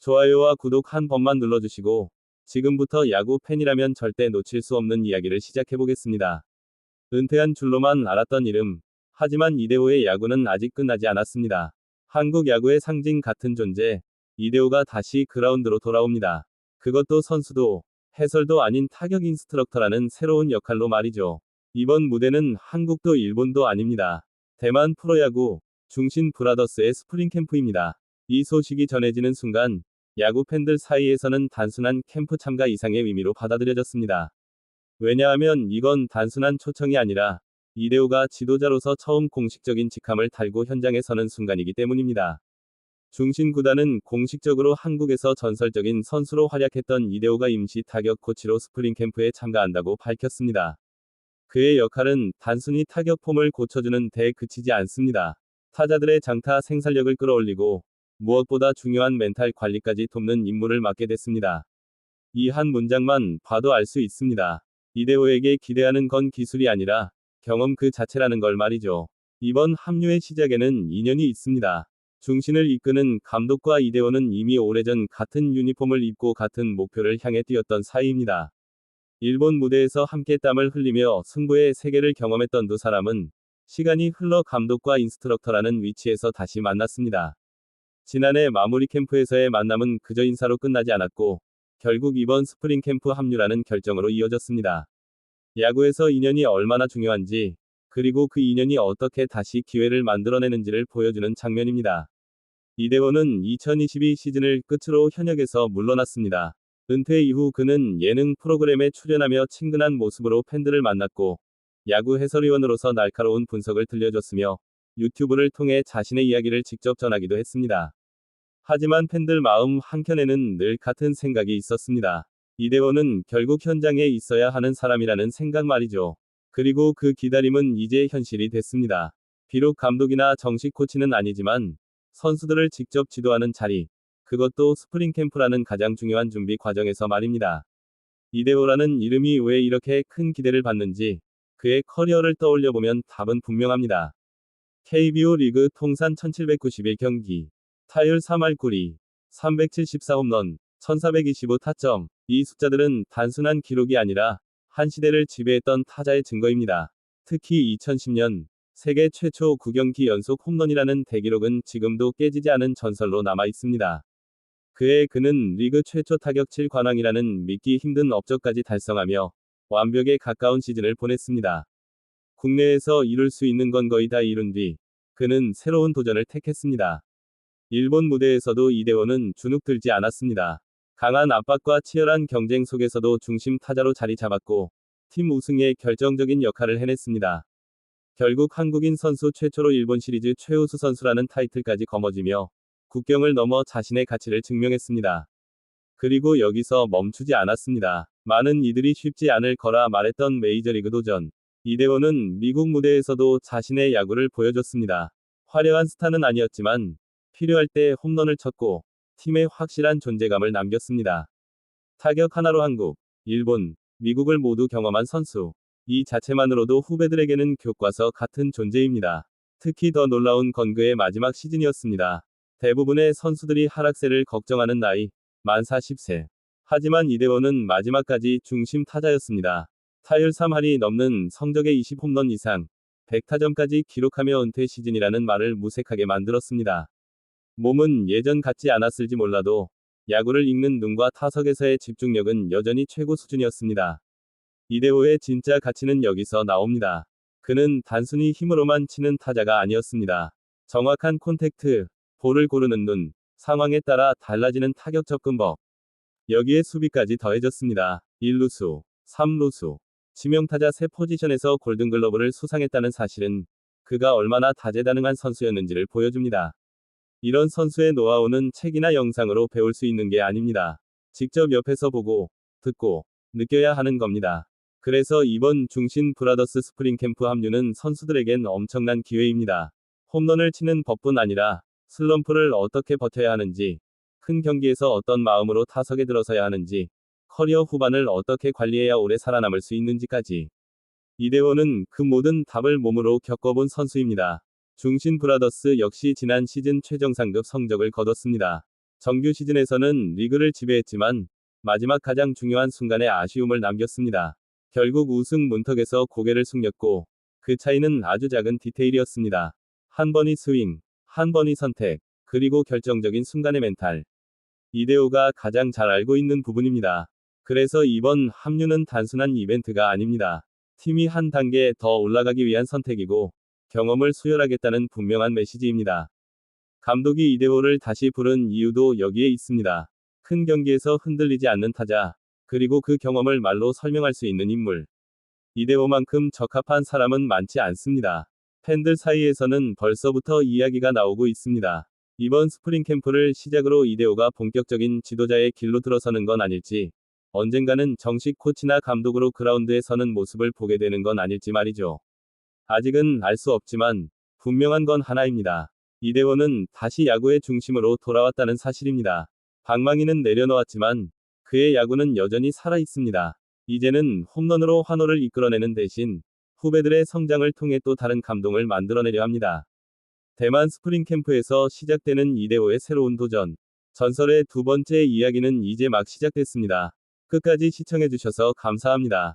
좋아요와 구독 한 번만 눌러주시고, 지금부터 야구 팬이라면 절대 놓칠 수 없는 이야기를 시작해보겠습니다. 은퇴한 줄로만 알았던 이름. 하지만 이대호의 야구는 아직 끝나지 않았습니다. 한국 야구의 상징 같은 존재, 이대호가 다시 그라운드로 돌아옵니다. 그것도 선수도, 해설도 아닌 타격 인스트럭터라는 새로운 역할로 말이죠. 이번 무대는 한국도 일본도 아닙니다. 대만 프로야구, 중신 브라더스의 스프링 캠프입니다. 이 소식이 전해지는 순간, 야구 팬들 사이에서는 단순한 캠프 참가 이상의 의미로 받아들여졌습니다. 왜냐하면 이건 단순한 초청이 아니라, 이대호가 지도자로서 처음 공식적인 직함을 달고 현장에 서는 순간이기 때문입니다. 중신 구단은 공식적으로 한국에서 전설적인 선수로 활약했던 이대호가 임시 타격 코치로 스프링 캠프에 참가한다고 밝혔습니다. 그의 역할은 단순히 타격 폼을 고쳐주는 데에 그치지 않습니다. 타자들의 장타 생산력을 끌어올리고, 무엇보다 중요한 멘탈 관리까지 돕는 임무를 맡게 됐습니다. 이 한 문장만 봐도 알 수 있습니다. 이대호에게 기대하는 건 기술이 아니라 경험 그 자체라는 걸 말이죠. 이번 합류의 시작에는 인연이 있습니다. 중신을 이끄는 감독과 이대호는 이미 오래전 같은 유니폼을 입고 같은 목표를 향해 뛰었던 사이입니다. 일본 무대에서 함께 땀을 흘리며 승부의 세계를 경험했던 두 사람은 시간이 흘러 감독과 인스트럭터라는 위치에서 다시 만났습니다. 지난해 마무리 캠프에서의 만남은 그저 인사로 끝나지 않았고, 결국 이번 스프링 캠프 합류라는 결정으로 이어졌습니다. 야구에서 인연이 얼마나 중요한지, 그리고 그 인연이 어떻게 다시 기회를 만들어내는지를 보여주는 장면입니다. 이대호는 2022 시즌을 끝으로 현역에서 물러났습니다. 은퇴 이후 그는 예능 프로그램에 출연하며 친근한 모습으로 팬들을 만났고, 야구 해설위원으로서 날카로운 분석을 들려줬으며, 유튜브를 통해 자신의 이야기를 직접 전하기도 했습니다. 하지만 팬들 마음 한켠에는 늘 같은 생각이 있었습니다. 이대호는 결국 현장에 있어야 하는 사람이라는 생각 말이죠. 그리고 그 기다림은 이제 현실이 됐습니다. 비록 감독이나 정식 코치는 아니지만, 선수들을 직접 지도하는 자리, 그것도 스프링 캠프라는 가장 중요한 준비 과정에서 말입니다. 이대호라는 이름이 왜 이렇게 큰 기대를 받는지, 그의 커리어를 떠올려보면 답은 분명합니다. KBO 리그 통산 1791경기, 타율 3할 9리, 374홈런, 1425타점. 이 숫자들은 단순한 기록이 아니라 한 시대를 지배했던 타자의 증거입니다. 특히 2010년 세계 최초 9경기 연속 홈런이라는 대기록은 지금도 깨지지 않은 전설로 남아 있습니다. 그는 리그 최초 타격 7관왕이라는 믿기 힘든 업적까지 달성하며 완벽에 가까운 시즌을 보냈습니다. 국내에서 이룰 수 있는 건 거의 다 이룬 뒤, 그는 새로운 도전을 택했습니다. 일본 무대에서도 이대호는 주눅들지 않았습니다. 강한 압박과 치열한 경쟁 속에서도 중심 타자로 자리 잡았고, 팀 우승에 결정적인 역할을 해냈습니다. 결국 한국인 선수 최초로 일본 시리즈 최우수 선수라는 타이틀까지 거머쥐며, 국경을 넘어 자신의 가치를 증명했습니다. 그리고 여기서 멈추지 않았습니다. 많은 이들이 쉽지 않을 거라 말했던 메이저리그 도전. 이대호는 미국 무대에서도 자신의 야구를 보여줬습니다. 화려한 스타는 아니었지만, 필요할 때 홈런을 쳤고, 팀에 확실한 존재감을 남겼습니다. 타격 하나로 한국, 일본, 미국을 모두 경험한 선수. 이 자체만으로도 후배들에게는 교과서 같은 존재입니다. 특히 더 놀라운 건 그의 마지막 시즌이었습니다. 대부분의 선수들이 하락세를 걱정하는 나이, 만 40세. 하지만 이대호는 마지막까지 중심 타자였습니다. 타율 3할이 넘는 성적의 20홈런 이상, 100타점까지 기록하며 은퇴 시즌이라는 말을 무색하게 만들었습니다. 몸은 예전 같지 않았을지 몰라도, 야구를 읽는 눈과 타석에서의 집중력은 여전히 최고 수준이었습니다. 이대호의 진짜 가치는 여기서 나옵니다. 그는 단순히 힘으로만 치는 타자가 아니었습니다. 정확한 콘택트, 볼을 고르는 눈, 상황에 따라 달라지는 타격 접근법. 여기에 수비까지 더해졌습니다. 1루수, 3루수, 지명타자 3포지션에서 골든글러브를 수상했다는 사실은 그가 얼마나 다재다능한 선수였는지를 보여줍니다. 이런 선수의 노하우는 책이나 영상으로 배울 수 있는 게 아닙니다. 직접 옆에서 보고, 듣고, 느껴야 하는 겁니다. 그래서 이번 중신 브라더스 스프링 캠프 합류는 선수들에겐 엄청난 기회입니다. 홈런을 치는 법뿐 아니라, 슬럼프를 어떻게 버텨야 하는지, 큰 경기에서 어떤 마음으로 타석에 들어서야 하는지, 커리어 후반을 어떻게 관리해야 오래 살아남을 수 있는지까지. 이대호는 그 모든 답을 몸으로 겪어본 선수입니다. 중신 브라더스 역시 지난 시즌 최정상급 성적을 거뒀습니다. 정규 시즌에서는 리그를 지배했지만 마지막 가장 중요한 순간에 아쉬움을 남겼습니다. 결국 우승 문턱에서 고개를 숙였고 그 차이는 아주 작은 디테일이었습니다. 한 번의 스윙, 한 번의 선택, 그리고 결정적인 순간의 멘탈. 이대호가 가장 잘 알고 있는 부분입니다. 그래서 이번 합류는 단순한 이벤트가 아닙니다. 팀이 한 단계 더 올라가기 위한 선택이고 경험을 수혈하겠다는 분명한 메시지입니다. 감독이 이대호를 다시 부른 이유도 여기에 있습니다. 큰 경기에서 흔들리지 않는 타자, 그리고 그 경험을 말로 설명할 수 있는 인물. 이대호만큼 적합한 사람은 많지 않습니다. 팬들 사이에서는 벌써부터 이야기가 나오고 있습니다. 이번 스프링 캠프를 시작으로 이대호가 본격적인 지도자의 길로 들어서는 건 아닐지, 언젠가는 정식 코치나 감독으로 그라운드에 서는 모습을 보게 되는 건 아닐지 말이죠. 아직은 알 수 없지만 분명한 건 하나입니다. 이대호는 다시 야구의 중심으로 돌아왔다는 사실입니다. 방망이는 내려놓았지만 그의 야구는 여전히 살아 있습니다. 이제는 홈런으로 환호를 이끌어내는 대신 후배들의 성장을 통해 또 다른 감동을 만들어내려 합니다. 대만 스프링 캠프에서 시작되는 이대호의 새로운 도전. 전설의 두 번째 이야기는 이제 막 시작됐습니다. 끝까지 시청해주셔서 감사합니다.